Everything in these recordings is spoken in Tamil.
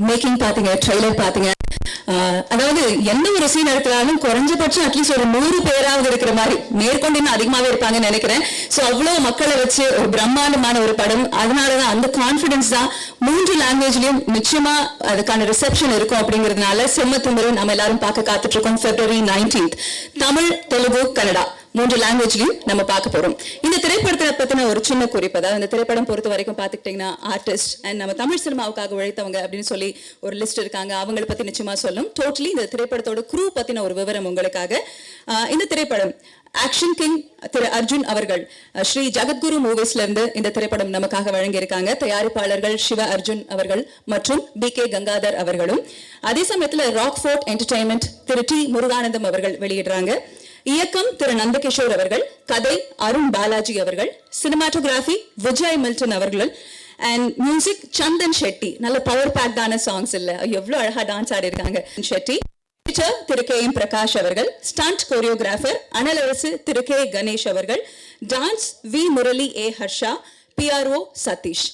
மேக்கிங் பாத்தீங்க, ட்ரெய்லர் பாத்தீங்க. அதாவது எந்த ஒரு சீன் எடுத்தாலும் குறைஞ்சபட்சம் அட்லீஸ்ட் ஒரு 100 பேராவது இருக்கிற மாதிரி, மேற்கொண்டு இன்னும் அதிகமாவே இருப்பாங்கன்னு நினைக்கிறேன். ஸோ அவ்வளவு மக்களை வச்சு ஒரு பிரம்மாண்டமான ஒரு படம். அதனாலதான் அந்த கான்பிடன்ஸ் தான் 3 லாங்குவேஜ்லயும் நிச்சயமா அதுக்கான ரிசெப்ஷன் இருக்கும் அப்படிங்கிறதுனால செம்மத்திமிரு நம்ம எல்லாரும் பார்க்க காத்துட்டு இருக்கோம். February 19th தமிழ், தெலுங்கு, கன்னடா 3 லாங்குவேஜ்லயும் நம்ம பார்க்க போறோம். இந்த திரைப்படத்தை பத்தின ஒரு சின்ன குறிப்பு, அதாவது இந்த திரைப்படம் பொறுத்த வரைக்கும் பார்த்துக்கிட்டீங்கன்னா ஆர்டிஸ்ட் அண்ட் நம்ம தமிழ் சினிமாவுக்காக உழைத்தவங்க அப்படின்னு சொல்லி ஒரு லிஸ்ட் இருக்காங்க. அவங்களை பத்தி நிச்சயமா சொல்லும். டோட்டலி இந்த திரைப்படத்தோட குரூ பத்தின ஒரு விவரம் உங்களுக்காக. இந்த திரைப்படம் ஆக்ஷன் கிங் திரு அர்ஜுன் அவர்கள் ஸ்ரீ ஜகத்குரு மூவிஸ்ல இருந்து இந்த திரைப்படம் நமக்காக வழங்கியிருக்காங்க. தயாரிப்பாளர்கள் சிவ அர்ஜுன் அவர்கள் மற்றும் BK கங்காதர் அவர்களும். அதே சமயத்துல ராக்ஃபோர்ட் என்டர்டைன்மெண்ட் திரு T முருகானந்தம் அவர்கள் வெளியிடுறாங்க. இயக்கம் திரு நந்தகிஷோர் அவர்கள், கதை அருண் பாலாஜி அவர்கள், சினிமாட்டோகிராஃபி விஜய் மில்டன் அவர்கள் அண்ட் மியூசிக் சந்தன் ஷெட்டி. நல்ல பவர் பேக்டான சாங்ஸ் இல்ல, எவ்வளவு அழகா டான்ஸ் ஆடி இருக்காங்க ஷெட்டி. திரு KM பிரகாஷ் அவர்கள், ஸ்டண்ட் கோரியோகிராஃபர் அனலரசு திரு K கணேஷ் அவர்கள், dance V Murali A Harsha, PRO Satish.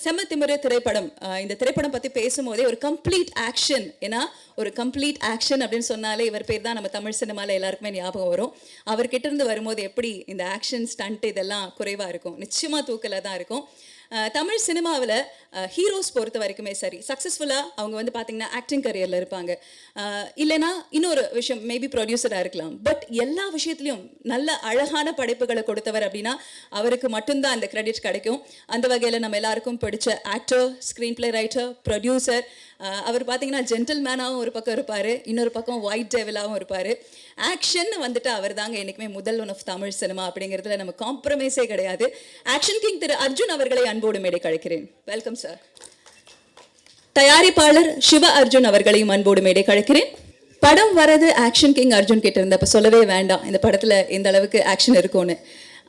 Semmathimiru திரைப்படம், இந்த திரைப்படம் பத்தி பேசும்போதே ஒரு கம்ப்ளீட் ஆக்ஷன். ஏன்னா ஒரு கம்ப்ளீட் ஆக்ஷன் அப்படின்னு சொன்னாலே இவர் பேர் தான் நம்ம தமிழ் சினிமாவில் எல்லாருக்குமே ஞாபகம் வரும். அவர்கிட்ட இருந்து வரும்போது எப்படி இந்த ஆக்ஷன் ஸ்டண்ட் இதெல்லாம் குறைவா இருக்கும், நிச்சயமா தூக்கல தான் இருக்கும். தமிழ் சினிமாவில் ஹீரோஸ் பொறுத்த வரைக்குமே சரி, சக்ஸஸ்ஃபுல்லாக அவங்க வந்து பார்த்தீங்கன்னா ஆக்டிங் கரியரில் இருப்பாங்க, இல்லைனா இன்னொரு விஷயம் மேபி ப்ரொடியூசராக இருக்கலாம். பட் எல்லா விஷயத்துலையும் நல்ல அழகான படைப்புகளை கொடுத்தவர் அப்படின்னா அவருக்கு மட்டும்தான் அந்த கிரெடிட் கிடைக்கும். அந்த வகையில் நம்ம எல்லாருக்கும் பிடிச்ச actor, screenplay writer, producer. அவர் பார்த்தீங்கன்னா ஜென்டில்மேனாகவும் ஒரு பக்கம் இருப்பார், இன்னொரு பக்கம் ஒயிட் டெவிலாகவும் இருப்பார். ஆக்ஷன் வந்துட்டு அவர் தாங்க என்றைக்குமே முதல் ஒன் ஆஃப் தமிழ் சினிமா அப்படிங்கிறதுல நம்ம காம்ப்ரமைஸே கிடையாது. ஆக்ஷன் கிங் திரு அர்ஜுன் அவர்களை அன்போடு மேடை கழிக்கிறேன். Welcome sir. தயாரிப்பாளர் சிவ அர்ஜுன் அவர்களையும் அன்போடு மேடை கழிக்கிறேன். படம் வரது ஆக்ஷன் கிங் அர்ஜுன் கிட்ட இருந்த, அப்போ சொல்லவே வேண்டாம் இந்த படத்தில் எந்த அளவுக்கு ஆக்ஷன் இருக்கும்னு.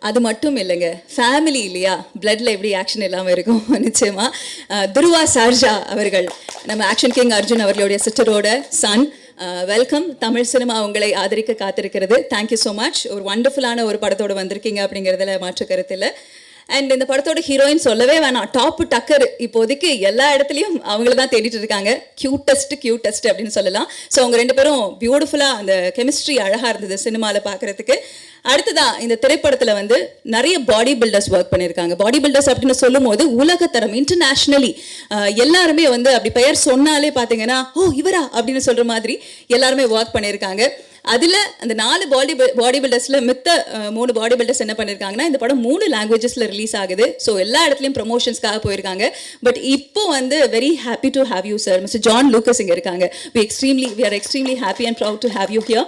அது மட்டும் இல்லைங்க, ஃபேமிலி இல்லையா, பிளட்ல எப்படி ஆக்ஷன் இல்லாமல் இருக்கும். நிச்சயமா துருவா சார்ஜா அவர்கள் நம்ம ஆக்ஷன் கிங் அர்ஜுன் அவர்களுடைய சிஸ்டரோட சன். வெல்கம். தமிழ் சினிமா உங்களை ஆதரிக்க காத்திருக்கிறது. Thank you so much. ஒரு வண்டர்ஃபுல்லான ஒரு படத்தோடு வந்திருக்கீங்க அப்படிங்கிறதுல மாற்று கருத்து இல்லை. அண்ட் இந்த படத்தோட ஹீரோயின் சொல்லவே வேணாம், டாப் டக்கர். இப்போதைக்கு எல்லா இடத்துலையும் அவங்கள தான் தேடிட்டு இருக்காங்க. கியூட்டஸ்ட் அப்படின்னு சொல்லலாம். ஸோ அவங்க 2 பேரும் பியூட்டிஃபுல்லாக அந்த கெமிஸ்ட்ரி அழகாக இருந்தது சினிமாவில் பார்க்குறதுக்கு. அடுத்ததான் இந்த திரைப்படத்தில் வந்து நிறைய பாடி பில்டர்ஸ் ஒர்க் பண்ணியிருக்காங்க. பாடி பில்டர்ஸ் அப்படின்னு சொல்லும் போது உலகத்தரம், இன்டர்நேஷ்னலி எல்லாருமே வந்து அப்படி பெயர் சொன்னாலே பார்த்தீங்கன்னா ஓ இவரா அப்படின்னு சொல்கிற மாதிரி எல்லாருமே ஒர்க் பண்ணியிருக்காங்க. அதில் அந்த 4 பாடி பில்டர்ஸில் மித்த 3 பாடி பில்டர்ஸ் என்ன பண்ணியிருக்காங்கன்னா, இந்த படம் 3 லாங்குவேஜஸில் ரிலீஸ் ஆகுது. ஸோ எல்லா இடத்துலையும் ப்ரொமோஷன்ஸ்க்காக போயிருக்காங்க. பட் இப்போ வந்து very happy to have you sir. Mister John Lucas இங்கே இருக்காங்க. we are extremely happy and proud to have you here.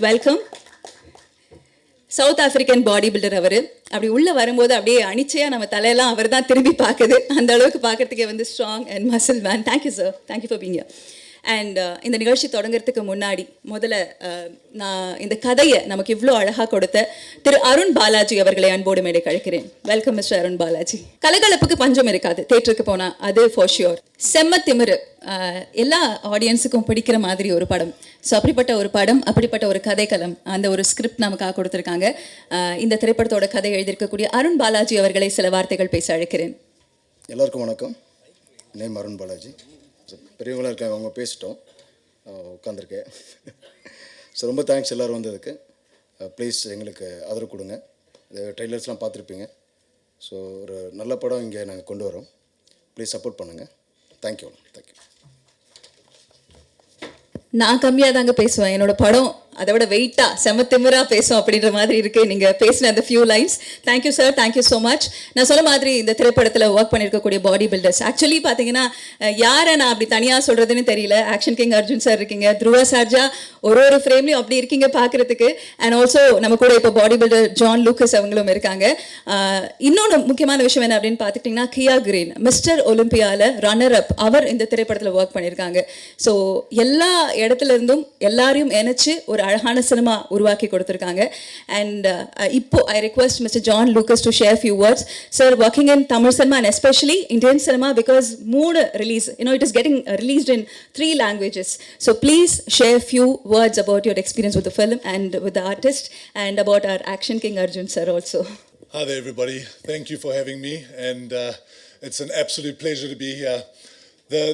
Welcome. South African bodybuilder அவர். அப்படி உள்ளே வரும்போது அப்படியே அனிச்சையாக நம்ம தலையெல்லாம் அவர் தான் திரும்பி பார்க்குது. அந்த அளவுக்கு பார்க்குறதுக்கே வந்து strong and muscle man. Thank you sir, thank you for being here. And இந்த நிகழ்ச்சி தொடங்குறதுக்கு முன்னாடி முதல்ல நான் இந்த கதையை நமக்கு இவ்வளோ அழகாக கொடுத்த திரு அருண் பாலாஜி அவர்களை அன்போடு மேடை கழிக்கிறேன். Welcome mister Arun Balaji. கலகலப்புக்கு பஞ்சம் இருக்காது தேட்டருக்கு போனால், அது ஃபார் ஷியோர். செம்மத்திமிரு எல்லா ஆடியன்ஸுக்கும் பிடிக்கிற மாதிரி ஒரு படம். ஸோ அப்படிப்பட்ட ஒரு படம், அப்படிப்பட்ட ஒரு கதைக்களம், அந்த ஒரு ஸ்கிரிப்ட் நமக்காக கொடுத்துருக்காங்க. இந்த திரைப்படத்தோட கதை எழுதியிருக்கக்கூடிய அருண் பாலாஜி அவர்களை சில வார்த்தைகள் பேச அழைக்கிறேன். எல்லாருக்கும் வணக்கம். நேம் அருண் பாலாஜி. பெரியவங்களாக இருக்காங்க, அவங்க பேசிட்டோம், உட்காந்துருக்கேன். ஸோ ரொம்ப தேங்க்ஸ் எல்லோரும் வந்ததுக்கு. ப்ளீஸ் எங்களுக்கு ஆதரவு கொடுங்க. இந்த ட்ரெய்லர்ஸ்லாம் பார்த்துருப்பீங்க. ஸோ ஒரு நல்ல படம் இங்கே நாங்கள் கொண்டு வரோம். ப்ளீஸ் சப்போர்ட் பண்ணுங்கள். தேங்க்யூ. நான் கம்மியாக தாங்க பேசுவேன். என்னோட படம் அதை விட வெயிட்டாக செம்மத்திமிராக பேசும் அப்படின்ற மாதிரி இருக்குது நீங்கள் பேசின அந்த few lines. Thank you sir, thank you so much. நான் சொல்ல மாதிரி இந்த திரைப்படத்தில் ஒர்க் பண்ணியிருக்கக்கூடிய பாடி பில்டர்ஸ் ஆக்சுவலி பார்த்தீங்கன்னா யாரை நான் அப்படி தனியாக சொல்கிறதுன்னு தெரியல. ஆக்ஷன் கிங் அர்ஜுன் சார் இருக்கீங்க, துருவா சார்ஜா ஒரு ஃப்ரேம்லையும் அப்படி இருக்கீங்க பார்க்குறதுக்கு. அண்ட் ஆல்சோ நம்ம கூட இப்போ பாடி பில்டர் ஜான் லூக்கஸ் அவங்களும் இருக்காங்க. இன்னொன்று முக்கியமான விஷயம் என்ன அப்படின்னு பார்த்துக்கிட்டிங்கன்னா, கியா கிரீன் மிஸ்டர் ஒலிம்பியாவில் ரன்னர் அப், அவர் இந்த திரைப்படத்தில் ஒர்க் பண்ணியிருக்காங்க. ஸோ எல்லா இடத்துல இருந்தும் எல்லாரையும் இணைச்சு ஒரு அழகான சினிமா உருவாக்கி கொடுத்துருக்காங்க. அண்ட் இப்போ I request mister John Lucas to share few words. Sir, working in Tamil cinema and especially Indian cinema, because 3 release, it is getting released in 3 languages. So please share few words about your experience with the film and with the artist, and about our action king Arjun sir also. Hi there, everybody. Thank you for having me, and it's an absolute pleasure to be here.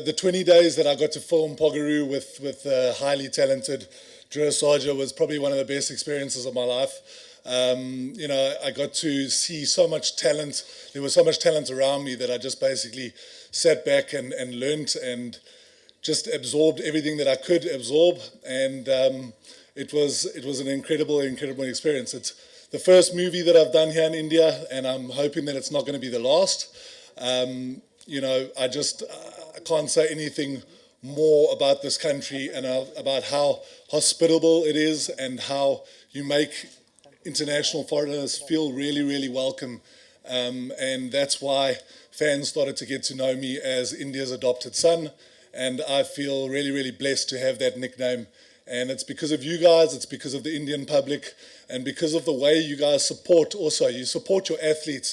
The 20 days that I got to film Pogaroo with highly talented Dhruv Sarja was probably one of the best experiences of my life. I got to see so much talent. There was so much talent around me that I just basically sat back and learnt and just absorbed everything that I could absorb, and it was an incredible experience. It's the first movie that I've done here in India, and I'm hoping that it's not going to be the last. I can't say anything more about this country and about how hospitable it is and how you make international foreigners feel really, really welcome. And that's why fans started to get to know me as India's adopted son. And I feel really, really blessed to have that nickname. And it's because of you guys, it's because of the Indian public, and because of the way you guys support also. You support your athletes,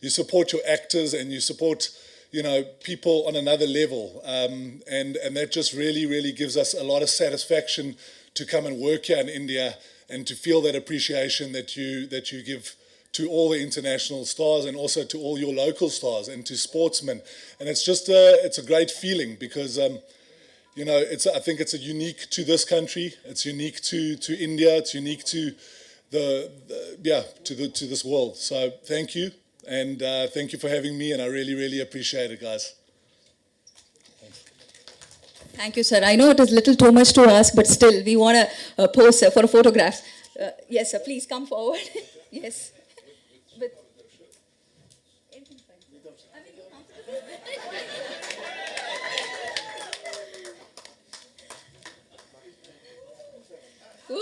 you support your actors, and you support, people on another level. And that just really, really gives us a lot of satisfaction to come and work here in India and to feel that appreciation that you give to all the international stars and also to all your local stars and to sportsmen. And it's just it's a great feeling because I think it's unique to this country. It's unique to India. It's unique to to this world. So thank you, and thank you for having me. And I really, really appreciate it, guys. Thank you, sir. I know it is little too much to ask, but still, we want to pose for a photograph. Yes, sir. Please come forward. Yes. With anything fine. Woo!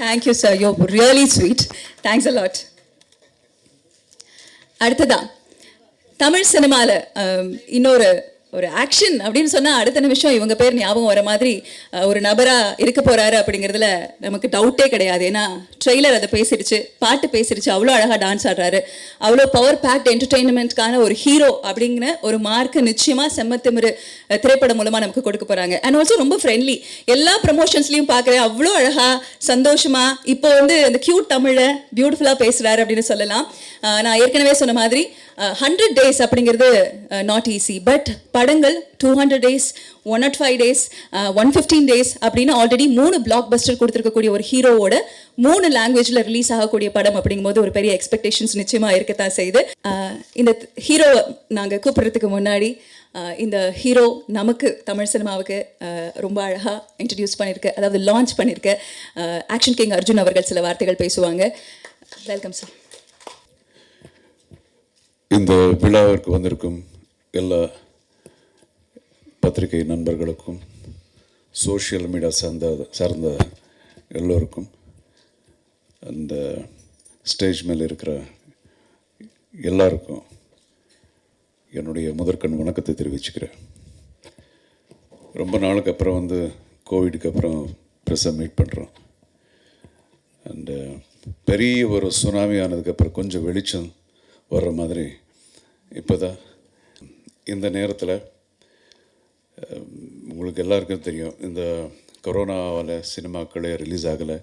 Thank you, sir. You're really sweet. Thanks a lot. அடுத்ததா தமிழ் சினிமாவில் இன்னொரு ஆக்ஷன் அப்படின்னு சொன்னால் அடுத்த நிமிஷம் இவங்க பேர் ஞாபகம் வர மாதிரி ஒரு நபராக இருக்க போகிறாரு அப்படிங்கிறதுல நமக்கு டவுட்டே கிடையாது. ஏன்னா ட்ரெய்லர் அதை பேசிடுச்சு, பாட்டு பேசிடுச்சு, அவ்வளோ அழகாக டான்ஸ் ஆடுறாரு, அவ்வளோ பவர் பேக்ட் என்டர்டெயின்மெண்ட்கான ஒரு ஹீரோ அப்படிங்கிற ஒரு மார்க்கு நிச்சயமாக செம்மத்திமிரு திரைப்படம் மூலமாக நமக்கு கொடுக்க போகிறாங்க. அண்ட் ஆல்சோ ரொம்ப ஃப்ரெண்ட்லி. எல்லா ப்ரமோஷன்ஸ்லையும் பார்க்குறேன், அவ்வளோ அழகாக சந்தோஷமாக இப்போ அந்த க்யூட் தமிழை பியூட்டிஃபுல்லாக பேசுகிறாரு அப்படின்னு சொல்லலாம். நான் ஏற்கனவே சொன்ன மாதிரி 100 days அப்படிங்கிறது நாட் ஈஸி. பட் படங்கள் 200 days, 105 days, 115 days அப்படின்னு ஆல்ரெடி 3 பிளாக் பஸ்டர் கொடுத்துருக்கக்கூடிய ஒரு ஹீரோவோட 3 லாங்குவேஜில் ரிலீஸ் ஆகக்கூடிய படம் அப்படிங்கும்போது ஒரு பெரிய எக்ஸ்பெக்டேஷன்ஸ் நிச்சயமாக இருக்கத்தான் செய்யுது. இந்த ஹீரோவை நாங்கள் கூப்பிட்றதுக்கு முன்னாடி இந்த ஹீரோ நமக்கு தமிழ் சினிமாவுக்கு ரொம்ப அழகாக இன்ட்ரடியூஸ் பண்ணியிருக்க, அதாவது லான்ச் பண்ணியிருக்க ஆக்ஷன் கிங் அர்ஜுன் அவர்கள் சில வார்த்தைகள் பேசுவாங்க. Welcome sir. இந்த விழாவிற்கு வந்திருக்கும் எல்லா பத்திரிகை நண்பர்களுக்கும், சோஷியல் மீடியா சார்ந்த எல்லோருக்கும், அந்த ஸ்டேஜ் மேலே இருக்கிற எல்லாருக்கும் என்னுடைய முதற்கண் வணக்கத்தை தெரிவிச்சுக்கிறேன். ரொம்ப நாளுக்கு அப்புறம் கோவிடுக்கு அப்புறம் ப்ரெஸ்ஸை மீட் பண்ணுறோம். அண்டு பெரிய ஒரு சுனாமி ஆனதுக்கப்புறம் கொஞ்சம் வெளிச்சம் வர்ற மாதிரி இப்போ தான் இந்த நேரத்தில் உங்களுக்கு எல்லாருக்கும் தெரியும், இந்த கொரோனாவால் சினிமாக்களே ரிலீஸ் ஆகலை.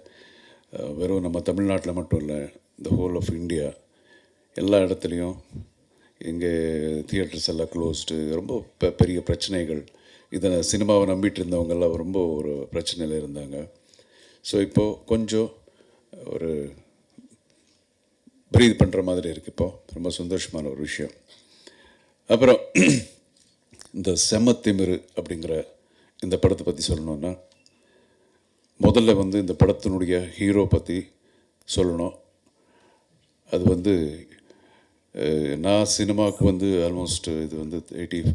வெறும் நம்ம தமிழ்நாட்டில் மட்டும் இல்லை, இந்த ஹோல் ஆஃப் இந்தியா எல்லா இடத்துலையும் இங்கே தியேட்டர்ஸ் எல்லாம் க்ளோஸ்டு, ரொம்ப பெரிய பிரச்சனைகள். இதை சினிமாவை நம்பிட்டு இருந்தவங்கெல்லாம் ரொம்ப ஒரு பிரச்சனையில் இருந்தாங்க. ஸோ இப்போது கொஞ்சம் ஒரு ப்ரீத் பண்ணுற மாதிரி இருக்குது. இப்போது ரொம்ப சந்தோஷமான ஒரு விஷயம். அப்புறம் இந்த செம்மத்திமிரு அப்படிங்கிற இந்த படத்தை பற்றி சொல்லணுன்னா, முதல்ல இந்த படத்தினுடைய ஹீரோ பற்றி சொல்லணும். அது நான் சினிமாவுக்கு ஆல்மோஸ்ட் இது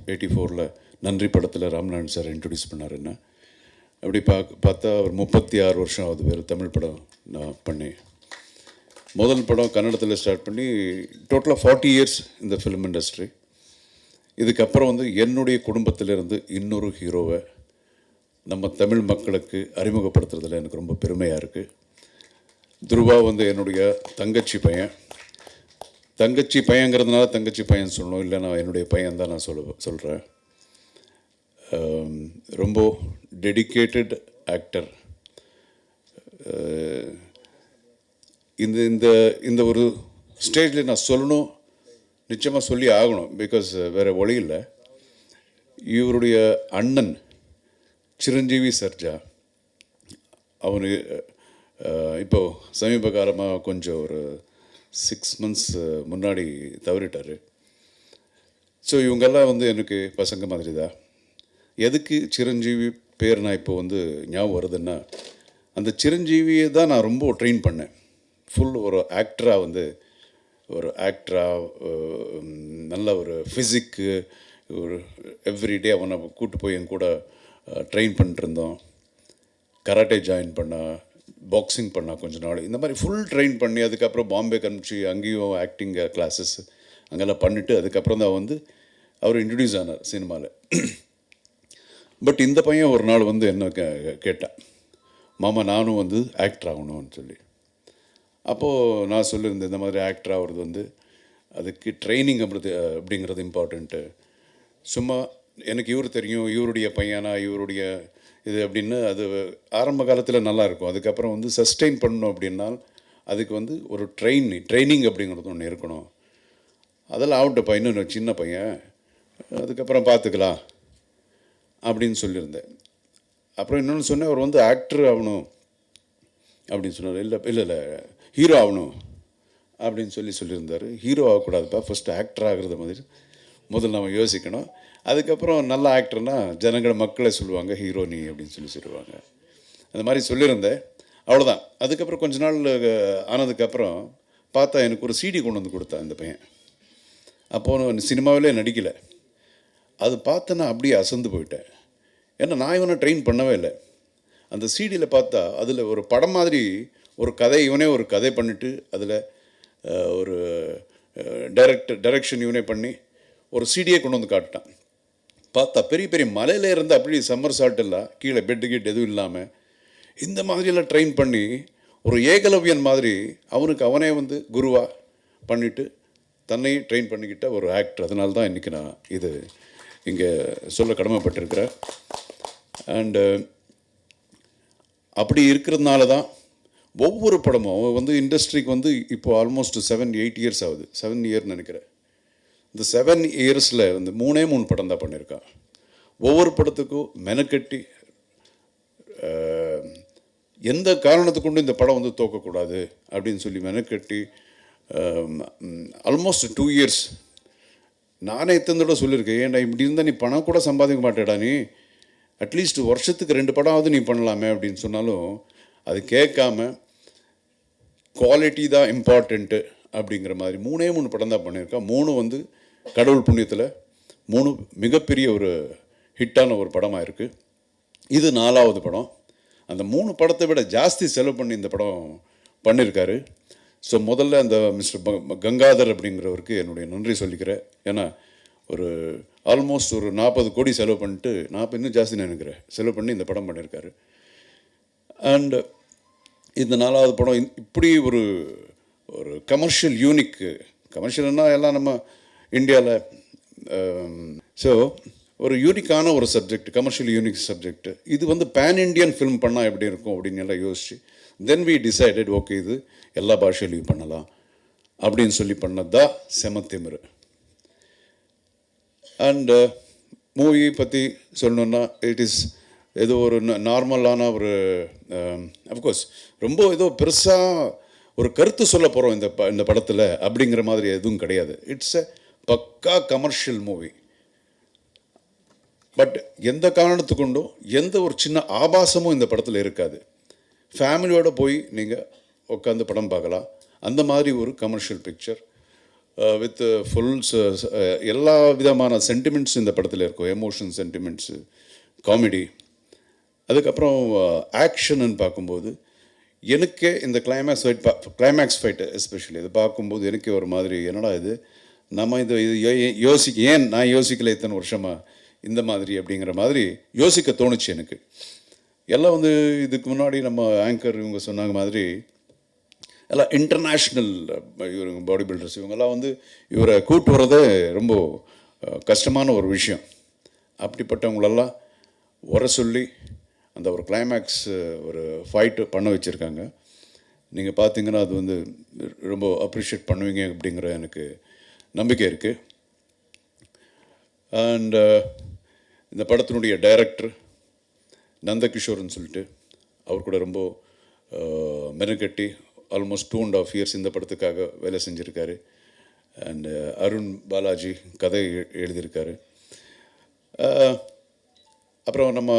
84 நன்றி படத்தில் ராம்நாராயண் சார் இன்ட்ரடியூஸ் பண்ணார் என்ன. அப்படி பார்த்தா அவர் 36 வருஷம் ஆகுது வேறு தமிழ் படம் நான் பண்ணேன். முதல் படம் கன்னடத்தில் ஸ்டார்ட் பண்ணி டோட்டலாக 40 இயர்ஸ் இந்த ஃபிலிம் இண்டஸ்ட்ரி. இதுக்கப்புறம் வந்து என்னுடைய குடும்பத்திலிருந்து இன்னொரு ஹீரோவை நம்ம தமிழ் மக்களுக்கு அறிமுகப்படுத்துறதுல எனக்கு ரொம்ப பெருமையாக இருக்குது. துருவா வந்து என்னுடைய தங்கச்சி பையங்கிறதுனால தங்கச்சி பையன் சொல்லணும், இல்லை நான் என்னுடைய பையன் தான் நான் சொல்கிறேன். ரொம்ப டெடிக்கேட்டட் ஆக்டர். இந்த இந்த இந்த ஒரு ஸ்டேஜில் நான் சொல்லணும், நிச்சயமாக சொல்லி ஆகணும், பிகாஸ் வேறு வழி இல்லை. இவருடைய அண்ணன் சிரஞ்சீவி சர்ஜா, அவனு இப்போது சமீப காலமாக கொஞ்சம் ஒரு 6 months முன்னாடி தவறிட்டார். ஸோ இவங்கெல்லாம் வந்து எனக்கு பசங்க மாதிரி தான். எதுக்கு சிரஞ்சீவி பேர் நான் இப்போ வந்து ஞாபகம் வருதுன்னா, அந்த சிரஞ்சீவியை தான் நான் ரொம்ப ட்ரெயின் பண்ணேன். ஃபுல் ஒரு ஆக்டராக வந்து நல்ல ஒரு ஃபிசிக்கு, ஒரு எவ்ரிடே அவனை கூப்பிட்டு போய் என் கூட ட்ரெயின் பண்ணிட்டுருந்தோம். கராட்டே ஜாயின் பண்ணால், பாக்ஸிங் பண்ணால் கொஞ்ச நாள், இந்த மாதிரி ஃபுல் ட்ரெயின் பண்ணி அதுக்கப்புறம் பாம்பே அனுப்பிச்சு அங்கேயும் ஆக்டிங் கிளாஸஸ் அங்கெல்லாம் பண்ணிவிட்டு அதுக்கப்புறம் தான் வந்து அவர் இன்ட்ரடியூஸ் ஆனார் சினிமாவில். பட் இந்த பையன் ஒரு நாள் வந்து என்ன கேட்டான், மாமா நானும் வந்து ஆக்டர் ஆகணும்னு சொல்லி. அப்போது நான் சொல்லியிருந்தேன், இந்த மாதிரி ஆக்டர் ஆகிறது வந்து அதுக்கு ட்ரைனிங் அப்படிங்கிறது இம்பார்ட்டண்ட்டு. சும்மா எனக்கு இவர் தெரியும், இவருடைய பையனா இவருடைய இது அப்படின்னு அது ஆரம்ப காலத்தில் நல்லாயிருக்கும். அதுக்கப்புறம் வந்து சஸ்டெயின் பண்ணணும் அப்படின்னா அதுக்கு வந்து ஒரு ட்ரைனிங் அப்படிங்கிறது ஒன்று இருக்கணும். அதெல்லாம் ஆகட்டப்பா, இன்னும் சின்ன பையன், அதுக்கப்புறம் பார்த்துக்கலாம் அப்படின்னு சொல்லியிருந்தேன். அப்புறம் இன்னொன்று சொன்னேன், அவர் வந்து ஆக்டர் ஆகணும் அப்படின்னு சொன்னார். இல்லை ஹீரோ ஆகணும் அப்படின்னு சொல்லியிருந்தார். ஹீரோ ஆகக்கூடாதுப்பா, ஃபஸ்ட்டு ஆக்டர் ஆகிறது மாதிரி முதல்ல நம்ம யோசிக்கணும். அதுக்கப்புறம் நல்ல ஆக்டர்னா மக்களை சொல்லுவாங்க ஹீரோ நீ அப்படின்னு சொல்லுவாங்க. அந்த மாதிரி சொல்லியிருந்தேன். அவ்வளோதான். அதுக்கப்புறம் கொஞ்ச நாள் ஆனதுக்கப்புறம் பார்த்தா எனக்கு ஒரு சிடி கொண்டு வந்து கொடுத்தான் இந்த பையன். அப்போது சினிமாவிலே நடிக்கலை. அது பார்த்தேன்னா அப்படியே அசந்து போயிட்டேன். ஏன்னா நான் இவனை ட்ரெயின் பண்ணவே இல்லை. அந்த சிடியில் பார்த்தா அதில் ஒரு படம் மாதிரி ஒரு கதை, இவனே ஒரு கதை பண்ணிவிட்டு அதில் ஒரு டைரக்ஷன் இவனே பண்ணி ஒரு சிடியை கொண்டு வந்து காட்டிட்டான். பார்த்தா பெரிய பெரிய மலையில் இருந்து அப்படி சம்மர் சால்ட் எல்லாம் கீழே பெட்டு கிட் எதுவும் இல்லாமல் இந்த மாதிரியெல்லாம் ட்ரெயின் பண்ணி ஒரு ஏகலவ்யன் மாதிரி அவனே வந்து குருவாக பண்ணிவிட்டு தன்னை ட்ரெயின் பண்ணிக்கிட்ட ஒரு ஆக்டர். அதனால தான் இன்றைக்கி நான் இது இங்கே சொல்ல கடமைப்பட்டிருக்கிறேன். அண்டு அப்படி இருக்கிறதுனால தான் ஒவ்வொரு படமும் வந்து இண்டஸ்ட்ரிக்கு வந்து இப்போது ஆல்மோஸ்ட் 7-8 years ஆகுது. 7 years நினைக்கிறேன். இந்த 7 yearsல வந்து 3 படம் தான் பண்ணியிருக்கான். ஒவ்வொரு படத்துக்கும் மெனக்கட்டி எந்த காரணத்தை கொண்டு இந்த படம் வந்து தோக்கக்கூடாது அப்படின்னு சொல்லி மெனக்கட்டி ஆல்மோஸ்ட் 2 years நானே எத்தனை தடவை சொல்லியிருக்கேன், ஏன்டா இப்படி இருந்தால் நீ பணம் கூட சம்பாதிக்க மாட்டேடா, நீ அட்லீஸ்ட் வருஷத்துக்கு 2 படமாவது நீ பண்ணலாமே அப்படின்னு சொன்னாலும் அது கேட்காம குவாலிட்டி தான் இம்பார்ட்டண்ட்டு அப்படிங்கிற மாதிரி 3 படம் தான் பண்ணியிருக்கான். 3 வந்து கடவுள் புண்ணியத்தில் 3 மிகப்பெரிய ஒரு ஹிட்டான ஒரு படமாக இருக்குது. இது 4வது படம். அந்த 3 படத்தை விட ஜாஸ்தி செலவு பண்ணி இந்த படம் பண்ணியிருக்காரு. ஸோ முதல்ல அந்த மிஸ்டர் கங்காதர் அப்படிங்கிறவருக்கு என்னுடைய நன்றி சொல்லிக்கிறேன். ஏன்னா ஒரு ஆல்மோஸ்ட் ஒரு 40 கோடி செலவு பண்ணிட்டு, 40 இன்னும் ஜாஸ்தி நினைக்கிறேன், செலவு பண்ணி இந்த படம் பண்ணியிருக்காரு. அண்ட் இந்த 4வது படம் இப்படி ஒரு ஒரு கமர்ஷியல் கமர்ஷியல்னால் எல்லாம் நம்ம இந்தியாவில் ஸோ ஒரு யூனிக்கான ஒரு சப்ஜெக்ட், கமர்ஷியல் யூனிக் சப்ஜெக்ட். இது வந்து பேன் இண்டியன் ஃபிலிம் பண்ணால் எப்படி இருக்கும் அப்படின்னு எல்லாம் யோசிச்சு தென் வி டிசைடட் ஓகே இது எல்லா பாஷையிலையும் பண்ணலாம் அப்படின்னு சொல்லி பண்ணது தான் செமத்திமிரு. அண்டு மூவி பற்றி சொல்லணுன்னா இட் இஸ் ஏதோ ஒரு நார்மலான ஒரு அஃப்கோர்ஸ் ரொம்ப ஏதோ பெருசாக ஒரு கருத்து சொல்ல போகிறோம் இந்த படத்தில் அப்படிங்கிற மாதிரி எதுவும் கிடையாது. இட்ஸ் எ பக்கா கமர்ஷியல் மூவி. பட் எந்த காரணத்து கொண்டும் எந்த ஒரு சின்ன ஆபாசமும் இந்த படத்தில் இருக்காது. ஃபேமிலியோடு போய் நீங்கள் உட்காந்து படம் பார்க்கலாம். அந்த மாதிரி ஒரு கமர்ஷியல் பிக்சர் வித் ஃபுல் எல்லா விதமான சென்டிமெண்ட்ஸ் இந்த படத்தில் இருக்கும். எமோஷன், சென்டிமெண்ட்ஸு, காமெடி, அதுக்கப்புறம் ஆக்ஷன்னு பார்க்கும்போது எனக்கே இந்த கிளைமேக்ஸ் ஃபைட்டு எஸ்பெஷலி இது பார்க்கும்போது எனக்கே ஒரு மாதிரி என்னடா இது நம்ம இது ஏன் நான் யோசிக்கல இத்தனை வருஷமா இந்த மாதிரி அப்படிங்கிற மாதிரி யோசிக்க தோணுச்சு எனக்கு. எல்லாம் வந்து இதுக்கு முன்னாடி நம்ம ஆங்கர் இவங்க சொன்னாங்க மாதிரி எல்லாம் இன்டர்நேஷ்னல் இவங்க பாடி பில்டர்ஸ் இவங்கெல்லாம் வந்து இவரை கூட்டு வர்றதே ரொம்ப கஷ்டமான ஒரு விஷயம். அப்படிப்பட்டவங்களெல்லாம் வர சொல்லி அந்த ஒரு கிளைமேக்ஸ் ஒரு ஃபைட்டு பண்ண வச்சுருக்காங்க. நீங்கள் பார்த்தீங்கன்னா அது வந்து ரொம்ப அப்ரிஷியேட் பண்ணுவீங்க அப்படிங்கிற எனக்கு நம்பிக்கை இருக்குது. அண்ட் இந்த படத்தினுடைய டைரக்டர் நந்தகிஷோர்னு சொல்லிட்டு அவர் கூட ரொம்ப மெனக்கட்டி ஆல்மோஸ்ட் 2.5 years இந்த படத்துக்காக வேலை செஞ்சுருக்காரு. அண்டு அருண் பாலாஜி கதை எழுதியிருக்காரு. அப்புறம் நம்ம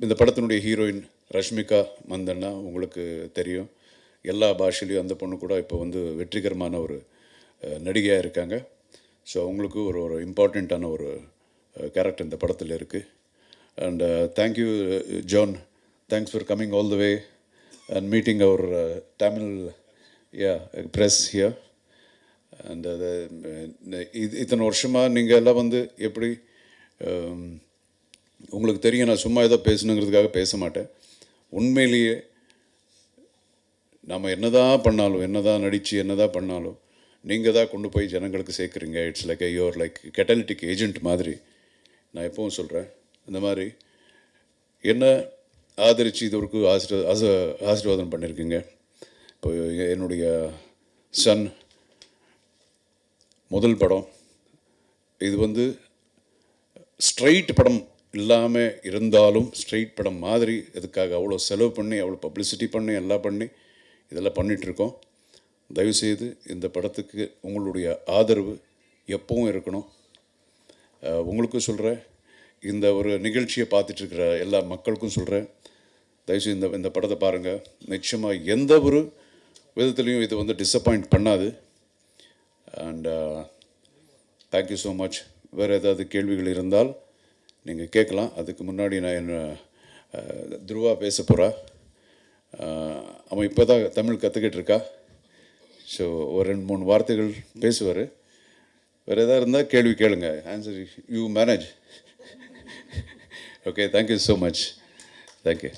இந்த படத்தினுடைய ஹீரோயின் ரஷ்மிகா மந்தன்னா உங்களுக்கு தெரியும். எல்லா பாஷையிலையும் அந்த பொண்ணு கூட இப்போ வந்து வெற்றிகரமான ஒரு நடிகையாக இருக்காங்க. ஸோ அவங்களுக்கு ஒரு இம்பார்ட்டண்ட்டான ஒரு கேரக்டர் இந்த படத்தில் இருக்குது. And thank you John, thanks for coming all the way and meeting our Tamil press here. And இத்தனை வருஷமாக நீங்கள் எல்லாம் வந்து எப்படி உங்களுக்கு தெரியும், நான் சும்மா ஏதோ பேசணுங்கிறதுக்காக பேச மாட்டேன். உண்மையிலேயே நம்ம என்ன தான் பண்ணாலும், என்ன தான் நடித்து என்ன தான் பண்ணாலும் நீங்கள் தான் கொண்டு போய் ஜனங்களுக்கு சேர்க்குறீங்க. It's like your like catalytic agent மாதிரி. நான் எப்பவும் சொல்கிறேன், இந்த மாதிரி என்ன ஆதரித்து இதற்கு ஆசீர்வாதம் பண்ணியிருக்கீங்க. இப்போ என்னுடைய சன் முதல் படம் இது வந்து ஸ்ட்ரைட் படம் இல்லாமல் இருந்தாலும் ஸ்ட்ரைட் படம் மாதிரி இதுக்காக அவ்வளோ செலவு பண்ணி அவ்வளோ பப்ளிசிட்டி பண்ணி எல்லாம் பண்ணி இதெல்லாம் பண்ணிகிட்ருக்கோம். தயவுசெய்து இந்த படத்துக்கு உங்களுடைய ஆதரவு எப்பவும் இருக்கணும். உங்களுக்கும் சொல்கிறேன், இந்த ஒரு நிகழ்ச்சியை பார்த்துட்ருக்கிற எல்லா மக்களுக்கும் சொல்கிறேன், தயவுசெய்து இந்த படத்தை பாருங்கள். நிச்சயமாக எந்த ஒரு விதத்துலேயும் இது வந்து டிஸப்பாயிண்ட் பண்ணாது. And thank you so much. வேறு ஏதாவது கேள்விகள் இருந்தால் நீங்கள் கேட்கலாம். அதுக்கு முன்னாடி நான் என்ன துருவா பேச போகிறா. அவன் இப்போ தான் தமிழ் கற்றுக்கிட்டு இருக்கா. ஸோ ஒரு 2-3 வார்த்தைகள் பேசுவார். வேறு எதாவது இருந்தால் கேள்வி கேளுங்க. Answer you manage. Okay, thank you so much. Thank you.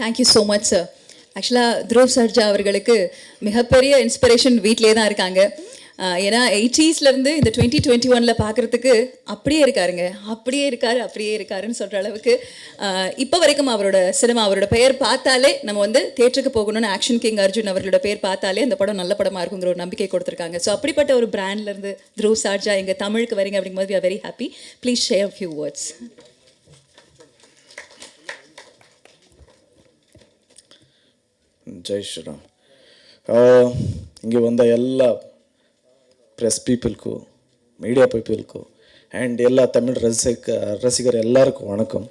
Thank you so much sir. ஆக்சுவலாக துருவ் சர்ஜா அவர்களுக்கு மிகப்பெரிய இன்ஸ்பிரேஷன் வீட்டிலே தான் இருக்காங்க. ஏன்னா 80sலேருந்து இந்த 2021 பார்க்குறதுக்கு அப்படியே இருக்காருங்க, அப்படியே இருக்காருன்னு சொல்கிற அளவுக்கு இப்போ வரைக்கும் அவரோட சினிமா, அவரோட பெயர் பார்த்தாலே நம்ம வந்து தேட்டருக்கு போகணும்னு ஆக்ஷன் கிங் அர்ஜுன் அவர்களோட பேர் பார்த்தாலே அந்த படம் நல்ல படமாக இருக்குங்கிற ஒரு நம்பிக்கை கொடுத்துருக்காங்க. ஸோ அப்படிப்பட்ட ஒரு பிராண்ட்லேருந்து துருவ் சர்ஜா எங்கள் தமிழுக்கு வரீங்க அப்படிங்கும்போது we are very happy. Please share a few words. Jai Sriram. இங்கே வந்த எல்லா ப்ரெஸ் பீப்புளுக்கு, மீடியா பீப்புளுக்கு அண்ட் எல்லா தமிழ் ரசிகர் எல்லாருக்கும் வணக்கம்.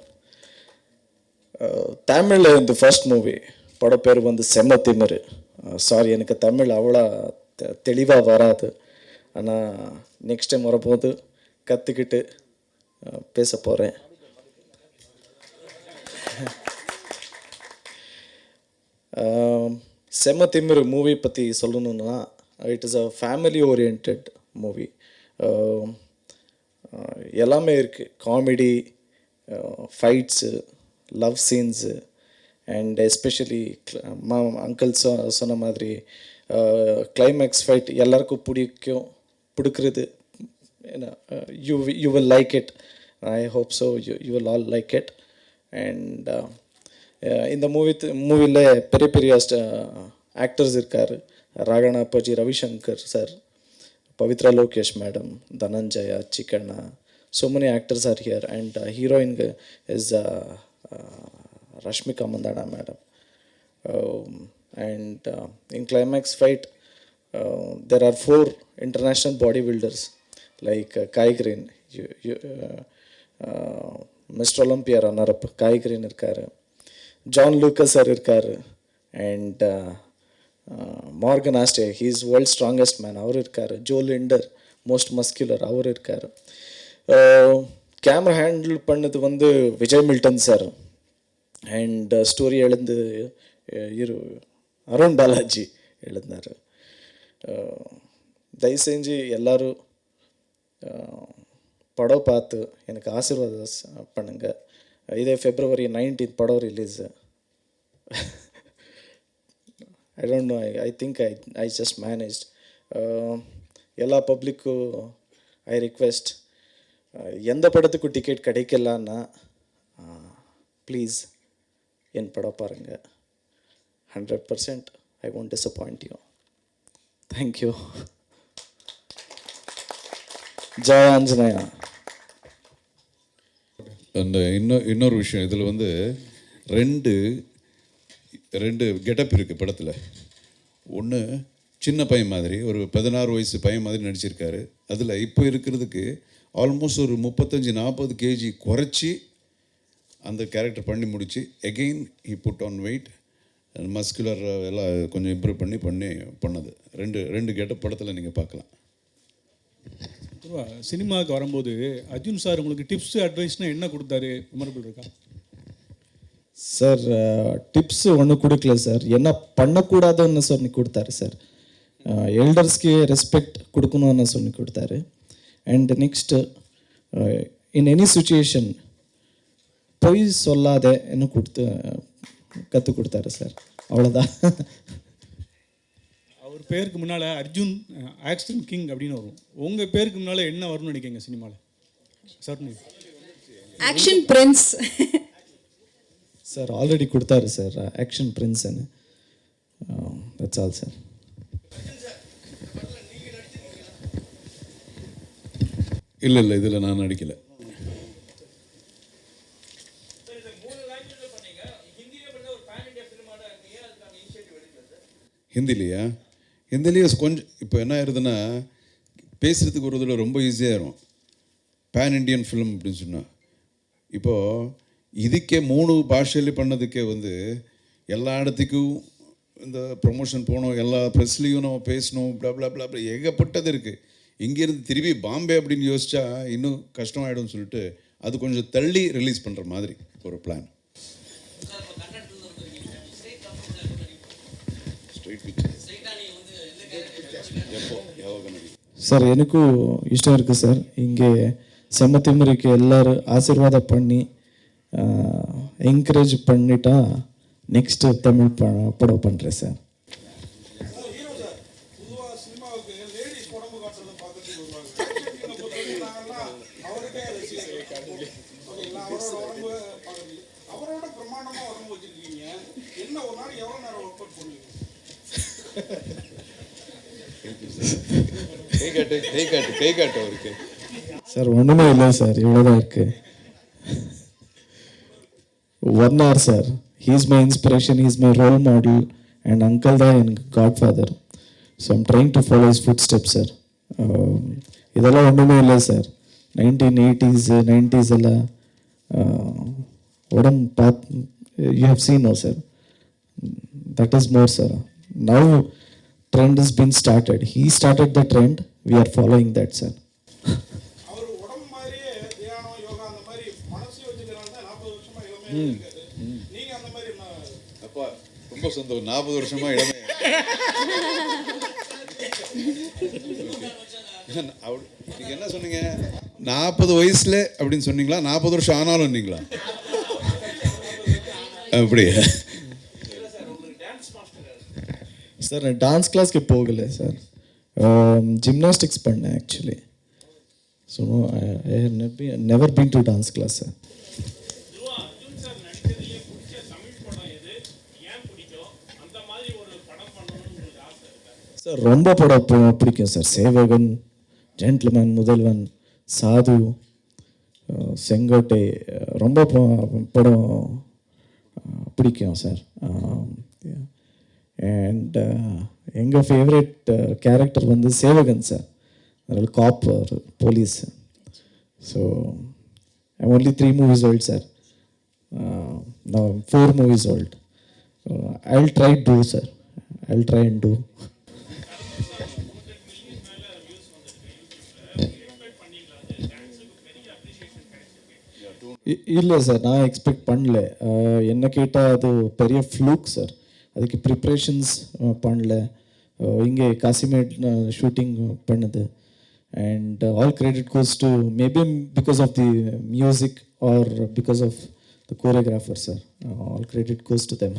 தமிழில் இந்த ஃபர்ஸ்ட் மூவி படம் பேர் வந்து செம்ம திமிரு. சாரி, எனக்கு தமிழ் அவ்வளோ தெளிவாக வராது. ஆனால் நெக்ஸ்ட் டைம் வரப்போது கற்றுக்கிட்டு பேச போகிறேன். செம்ம திமிரு மூவி பற்றி சொல்லணுன்னா, it is a family oriented movie. எல்லாமே இருக்குது. Comedy, fights, love scenes and especially uncle சொன்ன மாதிரி கிளைமேக்ஸ் ஃபைட் எல்லாருக்கும் பிடிக்கிறது. You will like it. I hope so you will all like it. And இந்த மூவியில் பெரிய பெரிய ஆக்டர்ஸ் இருக்கார். Ragana Appaji, Ravishankar sir, Pavithra Lokesh madam, Dhananjaya, Chikkanna, so many actors are here. And heroine is Rashmika Mandana madam. And in climax fight there are 4 international bodybuilders like Kai Green, Mr. Olympia runner-up Kai Green irkaru, John Lucas sir irkaru, and Morgan Aste, he is world's strongest man, avaru irkaru. Joe Linder, most muscular, avaru irkaru. Camera handle பண்ணது வந்து Vijay Milton sir. And story எழுந்து இரு அருண் பாலாஜி எழுதினார். தயவு செஞ்சு எல்லோரும் படம் பார்த்து எனக்கு ஆசீர்வாதம் பண்ணுங்கள். இதே February 19th படம் release. I don't know, I think I just managed. எல்லா பப்ளிக்கும் ஐ ரிக்வெஸ்ட், எந்த படத்துக்கும் டிக்கெட் கிடைக்கலன்னா ப்ளீஸ் என் படம் பாருங்கள். 100% I won't disappoint you. Thank you. Jai Anjaneya. அந்த இன்னொரு விஷயம் இதில் வந்து ரெண்டு கெட்டப் இருக்குது படத்தில். ஒன்று சின்ன பையன் மாதிரி, ஒரு 16 வயசு பையன் மாதிரி நடிச்சிருக்காரு. அதில் இப்போ இருக்கிறதுக்கு ஆல்மோஸ்ட் ஒரு 35-40 கேஜி குறைச்சி அந்த கேரக்டர் பண்ணி முடித்து again he put on weight, muscular எல்லாம் கொஞ்சம் இம்ப்ரூவ் பண்ணது. ரெண்டு கெட்டப் படத்தில் நீங்கள் பார்க்கலாம். சினிமாவுக்கு வரும்போது அர்ஜுன் சார் உங்களுக்கு டிப்ஸ் அட்வைஸ்னால் என்ன கொடுத்தாரு? மெமரபிள் இருக்கா சார்? டிப்ஸ் ஒன்றும் கொடுக்கல சார், என்ன பண்ணக்கூடாதுன்னு சொல்லி கொடுத்தாரு சார். எல்டர்ஸ்க்கு ரெஸ்பெக்ட் கொடுக்கணும்னு சொல்லி கொடுத்தாரு. And next in any situation பொய் சொல்லாத என்ன கற்றுக் கொடுத்தாரு சார். அவ்வளோதான். அவர் பேருக்கு முன்னால் அர்ஜுன் ஆக்ஷன் கிங் அப்படின்னு வரும். உங்கள் பேருக்கு முன்னால் என்ன வரும்னு நினைக்கிறீங்க சினிமாவில்? Sir action prince sir already கொடுத்தாரு சார், ஆக்ஷன் பிரின்ஸ்ன்னு. That's all sir. இல்லை இதில் நான் நடிக்கலை. ஹிந்திலேயே கொஞ்சம் இப்போ என்ன ஆயிருதுன்னா, பேசுகிறதுக்கு ஒரு இதில் ரொம்ப ஈஸியாகிடும். பேன் இண்டியன் ஃபிலிம் அப்படின்னு சொன்னால், இப்போது இதுக்கே 3 பாஷையிலே பண்ணதுக்கே வந்து எல்லா இடத்துக்கும் இந்த ப்ரொமோஷன் போகணும், எல்லா ப்ரெஸ்லேயும் நம்ம பேசணும், பிளா ஏகப்பட்டது இருக்குது. இங்கேருந்து திரும்பி பாம்பே அப்படின்னு யோசிச்சா இன்னும் கஷ்டமாயிடும்னு சொல்லிட்டு அது கொஞ்சம் தள்ளி ரிலீஸ் பண்ணுற மாதிரி ஒரு பிளான். சார் எனக்கும் இஷ்டம் இருக்குது சார். இங்கே செம்மத்திமுறைக்கு எல்லோரும் ஆசீர்வாதம் பண்ணி என்கரேஜ் பண்ணிட்டா நெக்ஸ்ட்டு தமிழ் படம் பண்ணுறேன் சார். கை காட்டு அவருக்கு சார். ஒன்றுமே இல்லை சார், இவ்வளோதான் இருக்குது. 1 hour sir. He is my inspiration, he is my role model, and uncle தான் எனக்கு godfather. So I'm trying to follow his footsteps sir. இதெல்லாம் ஒன்றுமே இல்லை சார். 1980s 90s எல்லாம் உடம்பு you have seen no sir. That is more sir. Now trend has been started. He started the trend, we are following that sir. அப்பா ரொம்ப சந்தோஷம். 40 வருஷமா இடமே நீங்க என்ன சொன்னீங்க? 40 வயசுல அப்படின்னு சொன்னீங்களா? 40 வருஷம் ஆனாலும் நீங்களா? அப்படியே சார் நான் டான்ஸ் கிளாஸ்க்கு போகலை சார், ஜிம்னாஸ்டிக்ஸ் பண்ணேன் actually. So I never been to dance class sir. Sir ரொம்ப படம் பிடிக்கும் சார். சேவகன், ஜென்டில்மேன், முதல்வன், சாது, செங்கோட்டை, ரொம்ப படம் பிடிக்கும் சார். அண்ட் எங்கள் ஃபேவரட் கேரக்டர் வந்து சேவகன் சார். அதில் காப் ஒரு police. So I only 3 movies old sir. நான் 4 movies old. I will try to sir. I will try and do. இல்லை சார், நான் எக்ஸ்பெக்ட் பண்ணல. என்ன கேட்டால் அது பெரிய ஃப்ளூக் சார். அதுக்கு ப்ரிப்ரேஷன்ஸ் பண்ணல. இங்கே காசிமேட் ஷூட்டிங் பண்ணுது. And all credit goes to maybe because of the music or because of the choreographer sir. All credit goes to them.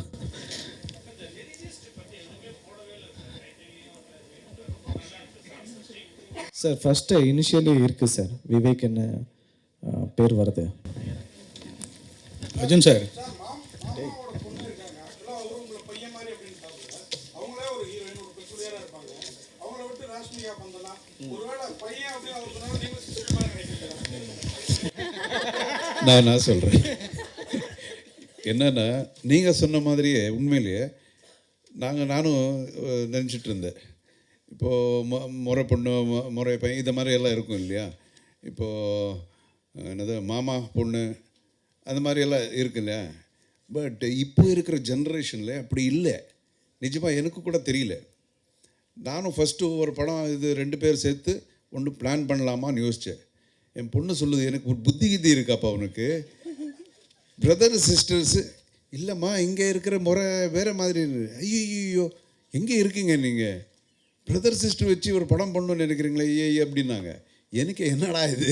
Sir first initially இருக்குது சார், விவேக் என்ன பேர் வருது. அர்ஜுன் சார், நான் சொல்கிறேன் என்னன்னா, நீங்கள் சொன்ன மாதிரியே உண்மையிலேயே நானும் நினச்சிட்டு இருந்தேன். இப்போது முறை பொண்ணு முறை பையன் இந்த மாதிரி எல்லாம் இருக்கும் இல்லையா? இப்போது என்னது மாமா பொண்ணு அந்த மாதிரி எல்லாம் இருக்கு இல்லையா? பட் இப்போ இருக்கிற ஜென்ரேஷனில் அப்படி இல்லை. நிஜமாக எனக்கு கூட தெரியல. நானும் ஃபஸ்ட்டு ஒரு படம் இது 2 பேர் சேர்த்து ஒன்று பிளான் பண்ணலாமான்னு யோசித்தேன். என் பொண்ணு சொல்லுது, எனக்கு ஒரு புத்தி கித்தி இருக்காப்பா அவனுக்கு. பிரதர் சிஸ்டர்ஸு இல்லைம்மா இங்கே இருக்கிற முறை வேறு மாதிரி. ஐயோ எங்கே இருக்கீங்க நீங்கள்? பிரதர் சிஸ்டர் வச்சு ஒரு படம் பண்ணணும்னு நினைக்கிறீங்களே ஐயே அப்படின்னாங்க. எனக்கு என்னடா இது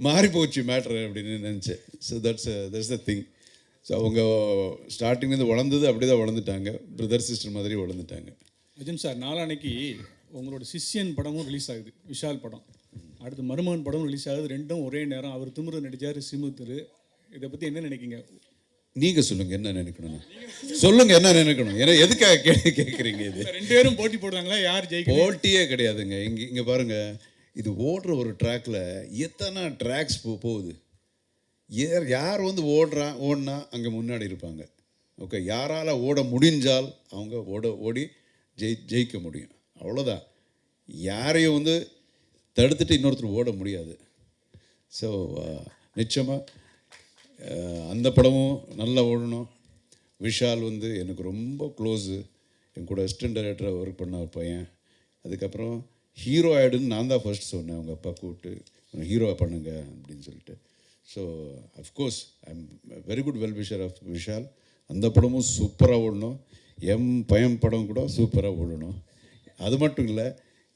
மாறி போச்சு மேட்ரு அப்படின்னு நினச்சேன். So that's the thing. So அவங்க ஸ்டார்டிங்லேருந்து வளர்ந்தது அப்படி தான் வளர்ந்துட்டாங்க. பிரதர் சிஸ்டர் மாதிரி வளர்ந்துட்டாங்க. அர்ஜுன் சார், நாளான்னைக்கு உங்களோட சிஷ்யன் படமும் ரிலீஸ் ஆகுது, விஷால் படம். அடுத்து மருமகன் படமும் ரிலீஸ் ஆகுது. ரெண்டும் ஒரே நேரம். அவர் திமிரு நடிச்சார், சிமு திரு. இதை பற்றி என்ன நினைக்கிங்க? நீங்கள் சொல்லுங்கள் என்ன நினைக்கணும். சொல்லுங்கள் என்ன நினைக்கணும். ஏன்னா எதுக்காக கேட்குறீங்க? இது 2 பேரும் போட்டி போடுறாங்களா, யார் ஜெயிக்கணும்? போட்டியே கிடையாதுங்க. இங்கே பாருங்கள், இது ஓடுற ஒரு ட்ராக்கில் எத்தனை ட்ராக்ஸ் போகுது. யார் வந்து ஓடினா அங்கே முன்னாடி இருப்பாங்க. ஓகே, யாரால் ஓட முடிஞ்சால் அவங்க ஓடி ஜெயிக்க முடியும். அவ்வளோதான். யாரையும் வந்து தடுத்துட்டு இன்னொருத்தர் ஓட முடியாது. ஸோ நிச்சயமாக அந்த படமும் நல்லா ஓடணும். விஷால் வந்து எனக்கு ரொம்ப க்ளோஸு. என் கூட அசிஸ்டன்ட் டைரக்டராக ஒர்க் பண்ண ஒரு பையன். அதுக்கப்புறம் ஹீரோ ஆகிடுன்னு நான் தான் ஃபர்ஸ்ட் சொன்னேன். அவங்க அப்பா கூப்பிட்டு ஹீரோ பண்ணுங்க அப்படின்னு சொல்லிட்டு. So of course I am very good well wisher of Vishal. அந்த படமும் சூப்பராக ஓடணும். எம் பயம் படம் கூட சூப்பராக ஓடணும். அது மட்டும் இல்லை,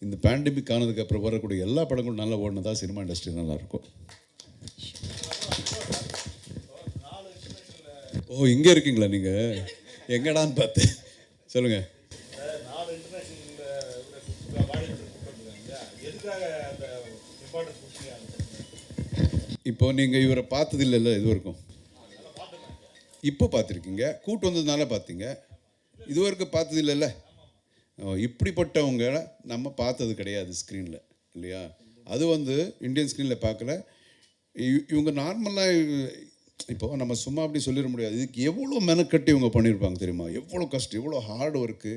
இந்த பேண்டமிக் ஆனதுக்கப்புறம் வரக்கூடிய எல்லா படங்களும் நல்லா ஓடினதா சினிமா இண்டஸ்ட்ரி நல்லாயிருக்கும். ஓ, இங்கே இருக்கீங்களா நீங்கள்? எங்கடான்னு பார்த்தேன். சொல்லுங்கள். இப்போ நீங்கள் இவரை பார்த்ததில்லைல்ல இது வரைக்கும்? இப்போ பார்த்துருக்கீங்க, கூட்டு வந்ததுனால பார்த்தீங்க. இது வரைக்கும் பார்த்ததில்லைல்ல? இப்படிப்பட்டவங்க நம்ம பார்த்தது கிடையாது ஸ்க்ரீனில் இல்லையா? அது வந்து இந்தியன் ஸ்க்ரீனில் பார்க்கல. இவங்க நார்மலாக இப்போது நம்ம சும்மா அப்படி சொல்லிட முடியாது. இதுக்கு எவ்வளோ மெனக்கட்டி இவங்க பண்ணியிருப்பாங்க தெரியுமா? எவ்வளோ கஷ்டம், எவ்வளோ ஹார்ட் ஒர்க்கு.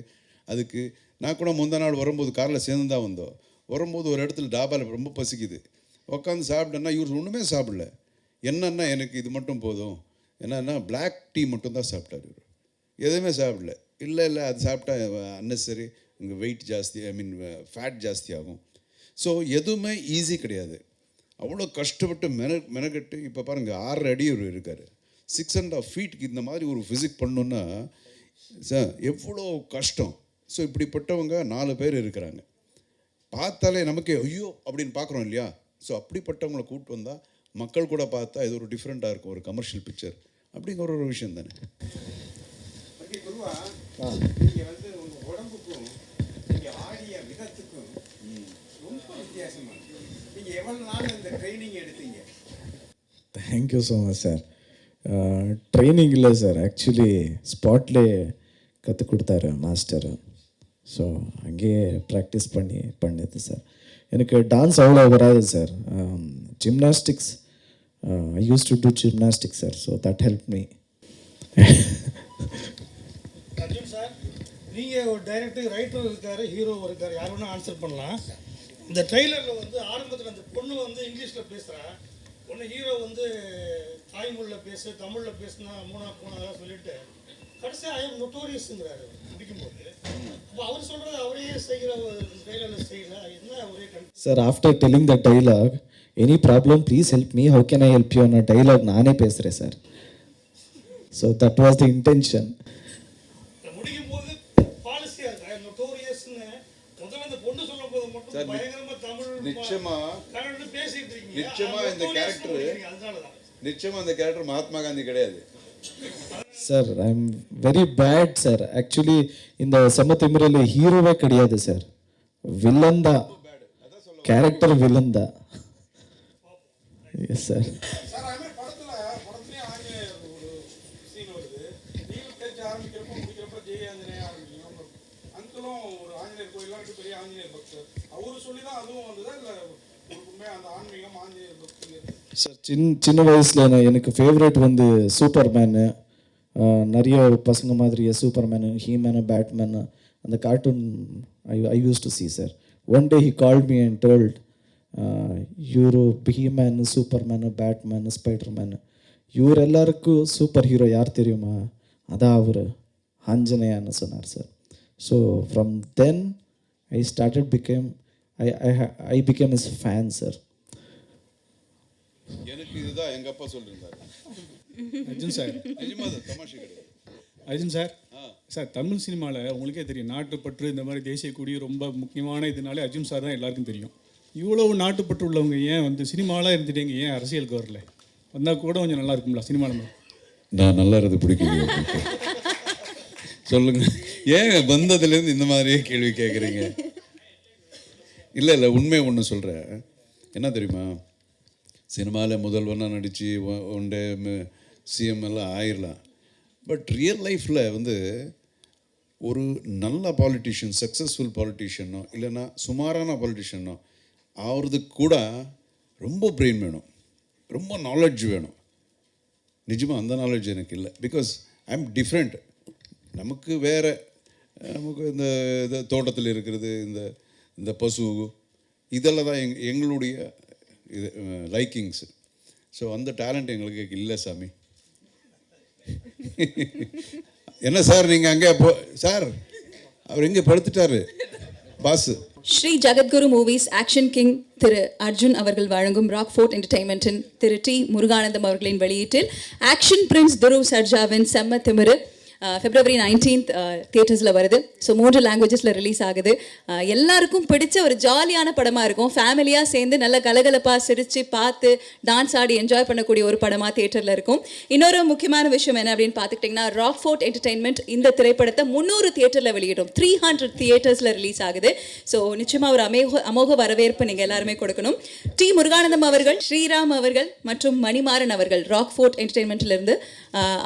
அதுக்கு நான் கூட முந்தா நாள் வரும்போது காரில் சேர்ந்து தான் வந்தோம். வரும்போது ஒரு இடத்துல டாபாவில் ரொம்ப பசிக்குது. உட்காந்து சாப்பிட்டேன்னா இவர் ஒன்றுமே சாப்பிடல. என்னன்னா எனக்கு இது மட்டும் போதும், என்னன்னா பிளாக் டீ மட்டும் தான் சாப்பிட்டார். இவர் எதுவுமே சாப்பிடல. இல்லை அது சாப்பிட்டா அன்னெசரி உங்கள் வெயிட் ஜாஸ்தி, ஃபேட் ஜாஸ்தி ஆகும். ஸோ எதுவுமே ஈஸி கிடையாது. அவ்வளோ கஷ்டப்பட்டு மெனக்கட்டு. இப்போ பாருங்கள், 6 அடி இவர் இருக்கார். 6.5 ஃபீட்டுக்கு இந்த மாதிரி ஒரு ஃபிசிக் பண்ணணுன்னா சார் எவ்வளோ கஷ்டம். ஸோ இப்படிப்பட்டவங்க 4 பேர் இருக்கிறாங்க. பார்த்தாலே நமக்கே ஐயோ அப்படின்னு பார்க்குறோம் இல்லையா? ஸோ அப்படிப்பட்டவங்களை கூப்பிட்டு வந்தால் மக்கள் கூட பார்த்தா இது ஒரு டிஃப்ரெண்ட்டாக இருக்கும், ஒரு கமர்ஷியல் பிக்சர் அப்படிங்கிற ஒரு விஷயம் தானே. நீங்கள் வந்து உங்கள் உடம்புக்கும் நீங்கள் ஆடிய விதத்துக்கும் ரொம்ப வித்தியாசமாக இருக்குது. நீங்கள் எவ்வளோ நாள் இந்த ட்ரைனிங் எடுத்தீங்க? Thank you so much sir. Training இல்லை சார், ஆக்சுவலி ஸ்பாட்லேயே கற்றுக் கொடுத்தாரு மாஸ்டர். ஸோ அங்கேயே ப்ராக்டிஸ் பண்ணிது சார். எனக்கு டான்ஸ் அவ்வளோ வராது sir. Gymnastics, I use to do gymnastics sir. So that help me. Arjun sir, நீங்கள் ஒரு டைரக்டர், ரைட்டர் இருக்கார், ஹீரோ இருக்கார், யார் வேணால் ஆன்சர் பண்ணலாம். இந்த ட்ரெய்லரில் வந்து ஆரம்பத்தில் அந்த பொண்ணு வந்து இங்கிலீஷில் பேசுகிறா, ஒன்று ஹீரோ வந்து தாய்மொழியில் பேசு, தமிழில் பேசுனா மூணாவதெல்லாம் சொல்லிட்டு கடைசியாக ஐ எம் நொட்டோரியஸ்ங்கிறாரு முடிக்கும்போது. அப்போ அவர் சொல்கிறது அவரையே செய்கிற ட்ரெய்லரில் செய்யல, என்ன ஒரே sir. After telling the dialogue any problem please help me, how can I help you அన్న டைலாக் நானே பேசுகிறேன் sir. So that was the intention. முடிக்கும் போது பாலிசியா இருக்கா நோட்டோரியஸ்னு முதல்ல அந்த பொண்ணு சொல்லும் போது மட்டும் பயங்கரமா தமிழ் நிச்சயமா கன்னடம் பேசிட்டு இருக்கீங்க. நிச்சயமா இந்த கேரக்டர் அதனால தான் நிச்சயமா இந்த கேரக்டர் மகாத்மா காந்தி கிடையாது. Sir I am very bad sir. Actually இந்த செம்மத்திமிரில் ஹீரோவே கிடையாது சார், வில்லன் தான், கேரக்டர் வில்லன் தான். Yes sir. சார் அதுமாதிரி படத்துலேயே ஆஞ்சநேயர் ஒரு சீன் வருது. நீங்கள் பேச்சு ஆரம்பிக்கிறப்போ முடிக்கிறப்போ ஜெய ஆஞ்சநேய ஆரம்பிக்கிறோம். அங்கிளும் ஒரு ஆஞ்சநேயர் கோயிலாம் இருக்கு, பெரிய ஆஞ்சநேயர் பக்தர். அவரு சொல்லி தான் அதுவும் வந்ததா இல்லை உண்மையாக அந்த ஆன்மீகம் ஆஞ்சநேயர் பக்திங்கிறது? சார் சின்ன வயசில் எனக்கு ஃபேவரட் வந்து சூப்பர்மேனு, நிறைய பசங்க மாதிரியே சூப்பர்மேனு, ஹீமேனு, பேட்மேனு, அந்த cartoon I use to see sir. One day he called me and told இವರು ஹீமேனு, சூப்பர்மேனு, பேட்மேனு, ஸ்பைடர்மேனு, இவர் எல்லாருக்கும் சூப்பர் ஹீரோ யார் தெரியுமா? அதான் அவர் ஆஞ்சநேயான்னு சொன்னார் sir. So from then I started became I became is fan sir. எனக்கு இதுதான் எங்க அப்பா சொல்லியிருந்தாரு. அர்ஜுன் சார், நிஜமா அது தமாஷை கிடையாது. அர்ஜுன் சார், சார் தமிழ் சினிமாவில் உங்களுக்கே தெரியும், நாட்டுப்பற்று இந்த மாதிரி தேசிய கொடி ரொம்ப முக்கியமான இதனாலே அர்ஜுன் சார் தான் எல்லாருக்கும் தெரியும். இவ்வளவு நாட்டுப்பற்று உள்ளவங்க ஏன் வந்து சினிமாலாம் இருந்துட்டீங்க, ஏன் அரசியலுக்கு வரல? வந்தால் கூட கொஞ்சம் நல்லா இருக்கும்ல சினிமாவில். நான் நல்லா இருந்து பிடிக்கலையே சொல்லுங்க, ஏன் வந்ததுலேருந்து இந்த மாதிரியே கேள்வி கேட்குறீங்க? இல்லை உண்மையை ஒன்று சொல்கிறேன். என்ன தெரியுமா, சினிமாவில் முதல்வனாக நடித்து ஒன் டே சிஎம் எல்லாம் ஆயிடலாம். பட் ரியல் லைஃப்பில் வந்து ஒரு நல்ல பாலிட்டிஷியன், சக்ஸஸ்ஃபுல் பாலிட்டிஷியனோ இல்லைன்னா சுமாரான பாலிட்டிஷியனோ ஆகிறதுக்கு கூட ரொம்ப பிரெயின் வேணும், ரொம்ப நாலெட்ஜ் வேணும். நிஜமாக அந்த நாலேஜ் எனக்கு இல்லை. Because I am different. நமக்கு வேறு, நமக்கு இந்த தோட்டத்தில் இருக்கிறது, இந்த பசு, இதெல்லாம் தான் எங்களுடைய இது லைக்கிங்ஸ். ஸோ அந்த டேலண்ட் எங்களுக்கு இல்லை சாமி. என்ன சார் நீங்கள் அங்கே சார் அவர் எங்கே படுத்துட்டாரு boss. Shri Jagadguru movies action king திரு அர்ஜுன் அவர்கள் வழங்கும் ராக்ஃபோர்ட் என்டர்டெயின்மெண்ட்டின் திரு டி முருகானந்தம் அவர்களின் வெளியீட்டில் ஆக்ஷன் பிரின்ஸ் துருவ் சர்ஜாவின் செம்ம திமிரு February 19th தியேட்டர்ஸில் வருது. ஸோ 3 லாங்குவேஜஸில் ரிலீஸ் ஆகுது. எல்லாருக்கும் பிடிச்ச ஒரு ஜாலியான படமாக இருக்கும். ஃபேமிலியாக சேர்ந்து நல்ல கலகலப்பாக சிரித்து பார்த்து டான்ஸ் ஆடி என்ஜாய் பண்ணக்கூடிய ஒரு படமாக தியேட்டரில் இருக்கும். இன்னொரு முக்கியமான விஷயம் என்ன அப்படின்னு பார்த்துக்கிட்டிங்கன்னா, ராக்ஃபோர்ட் என்டர்டெயின்மெண்ட் இந்த திரைப்படத்தை 300 தியேட்டரில் வெளியிடும். 300 தியேட்டர்ஸில் ரிலீஸ் ஆகுது. ஸோ நிச்சயமாக ஒரு அமோக வரவேற்பு நீங்கள் எல்லாருமே கொடுக்கணும். டி முருகானந்தம் அவர்கள், ஸ்ரீராம் அவர்கள் மற்றும் மணிமாறன் அவர்கள் ராக்ஃபோர்ட் என்டர்டெயின்மெண்ட்டிலிருந்து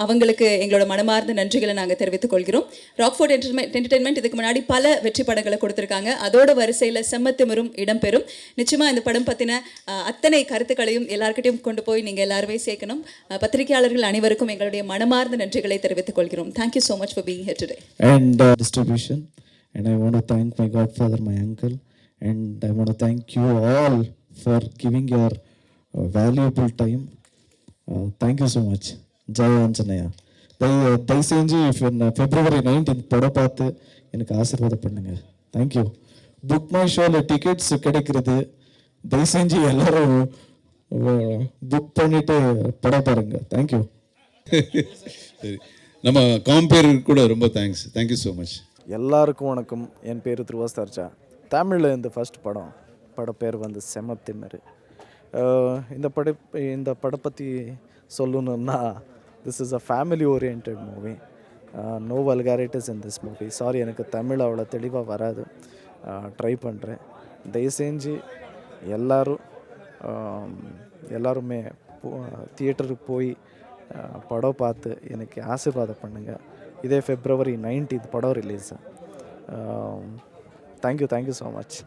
அவங்களுக்கு எங்களோட மனமார்ந்த நன்றிகளை நாங்கள் தெரிவித்துக் கொள்கிறோம். ராக்ஃபோர்ட் என்டர்டெயின்மெண்ட் இதுக்கு முன்னாடி பல வெற்றி படங்களை கொடுத்துருக்காங்க. அதோட வரிசையில் செம்மத்திமிரும் இடம்பெறும். நிச்சயமாக இந்த படம் பற்றின அத்தனை கருத்துக்களையும் எல்லாருக்கிட்டையும் கொண்டு போய் நீங்கள் எல்லாருமே சேர்க்கணும். பத்திரிகையாளர்கள் அனைவருக்கும் எங்களுடைய மனமார்ந்த நன்றிகளை தெரிவித்துக் கொள்கிறோம். Thank you so much for being here today. And distribution, and I want to thank my godfather, my uncle, and I want to thank you all for giving your valuable time. Thank you so much. Jai Anjanaya. தயவு செஞ்சு February 19th படம் பார்த்து எனக்கு ஆசீர்வாதம் பண்ணுங்க. தேங்க்யூ. புக் மை ஷோவில் டிக்கெட்ஸ் கிடைக்கிறது, தயவு செஞ்சு எல்லாரும் புக் பண்ணிட்டு படம் பாருங்க. தேங்க்யூ. சரி, நம்ம காம்பேர் கூட ரொம்ப தேங்க்யூ ஸோ மச். எல்லாருக்கும் வணக்கம். என் பேர் துருவ சர்ஜா. தமிழில் இந்த ஃபர்ஸ்ட் படம் பேர் வந்து செம்மத்திமிரு. இந்த படம் பற்றி சொல்லணுன்னா, this is a family oriented movie. No vulgarities in this movie. Sorry, எனக்கு தமிழ் அவ்வளோ தெளிவாக வராது, ட்ரை பண்ணுறேன். தயவு செஞ்சு எல்லாருமே தியேட்டருக்கு போய் படம் பார்த்து எனக்கு ஆசீர்வாதம் பண்ணுங்கள். இதே February 19th படம் ரிலீஸ். Thank you so much.